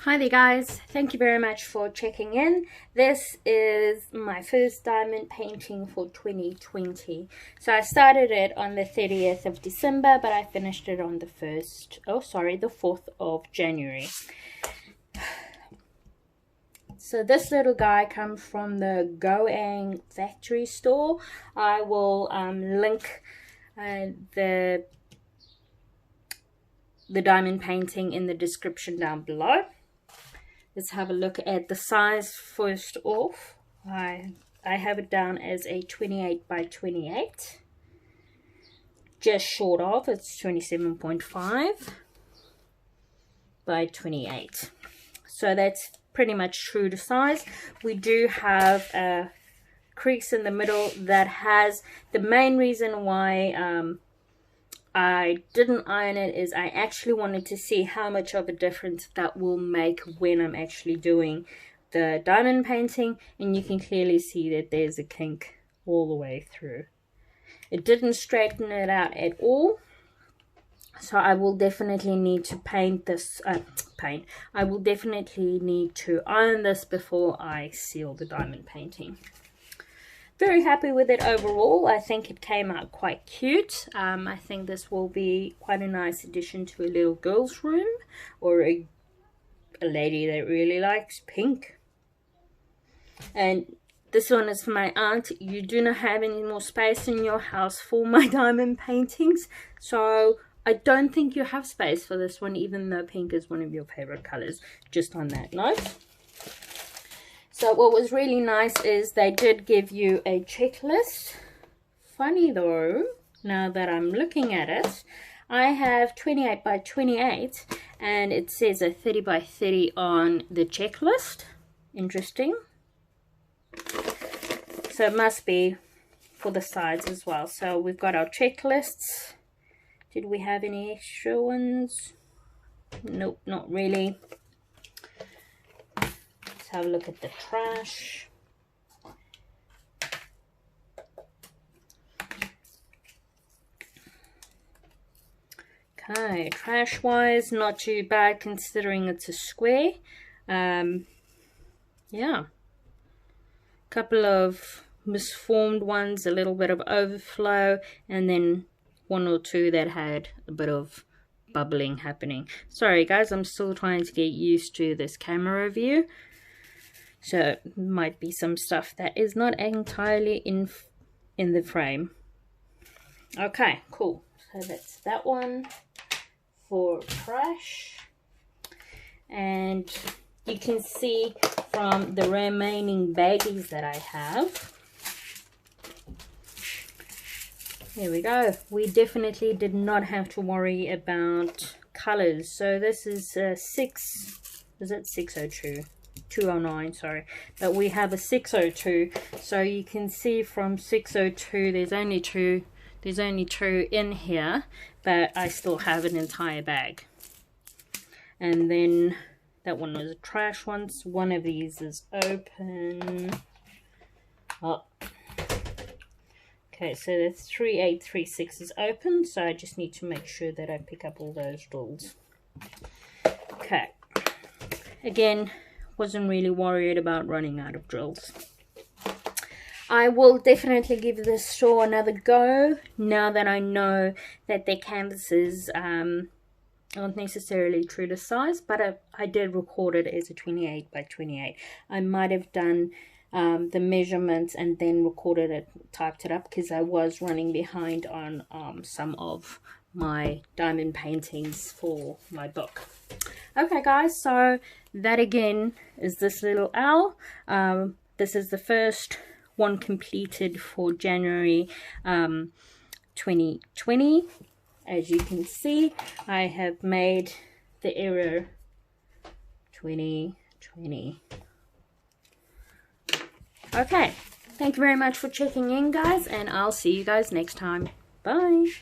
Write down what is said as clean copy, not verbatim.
Hi there guys, thank you very much for checking in. This is my first diamond painting for 2020. So I started it on the 30th of December, but I finished it on the 4th of January. So this little guy comes from the GOANG factory store. I will link the diamond painting in the description down below. Let's have a look at the size first off. I have it down as a 28 by 28. Just short of, it's 27.5 by 28. So that's pretty much true to size. We do have a crease in the middle that has, the main reason why I didn't iron it is I actually wanted to see how much of a difference that will make when I'm actually doing the diamond painting, and you can clearly see that there's a kink all the way through. It didn't straighten it out at all, so I will definitely need to paint this, I will definitely need to iron this before I seal the diamond painting. Very happy with it overall. I think it came out quite cute. I think this will be quite a nice addition to a little girl's room, or a lady that really likes pink. And this one is for my aunt. You do not have any more space in your house for my diamond paintings, so I don't think you have space for this one, even though pink is one of your favorite colors, just on that note. So what was really nice is they did give you a checklist. Funny though, now that I'm looking at it, I have 28 by 28 and it says a 30 by 30 on the checklist. Interesting. So it must be for the sides as well. So we've got our checklists. Did we have any extra ones? Nope, not really. Have a look at the trash. Okay, trash wise, not too bad considering it's a square. Yeah, couple of misformed ones, a little bit of overflow, and then one or two that had a bit of bubbling happening. Sorry guys, I'm still trying to get used to this camera view. So might be some stuff that is not entirely in the frame. Okay, cool. So that's that one for trash. And you can see from the remaining baggies that I have. Here we go. We definitely did not have to worry about colors. So this is 602? 209, sorry, but we have a 602, so you can see from 602 there's only two in here, but I still have an entire bag. And then that one was a trash one of these is open. Oh, okay, so the 3836 is open, so I just need to make sure that I pick up all those drills. Okay, again, wasn't really worried about running out of drills. I will definitely give this store another go now that I know that their canvases aren't necessarily true to size, but I did record it as a 28 by 28. I might have done the measurements and then recorded it, typed it up, because I was running behind on some of my diamond paintings for my book. Okay guys, so that again is this little owl. This is the first one completed for January 2020. As you can see, I have made the error 2020. Okay, thank you very much for checking in guys, and I'll see you guys next time. Bye.